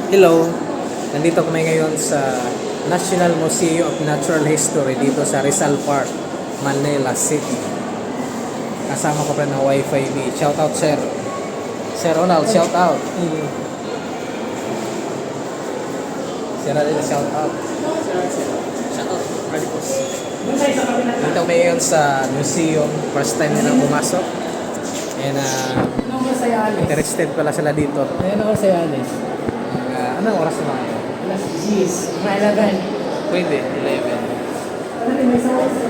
Hello! Nandito kami ngayon sa National Museum of Natural History dito sa Rizal Park, Manila City. Kasama ko pa ng Wi-Fi B. Shout out, sir. Sir Ronald, shout out. Sir Ronald, shout out. Shout out. Dito kami ngayon sa museum. First time nila pumasok. And interested pala sila dito. Ayan ako sa'yo, Alice. Anong oras na ngayon? Alas 10. Mga 11. Pwede, 11. Ano rin, may sawa sa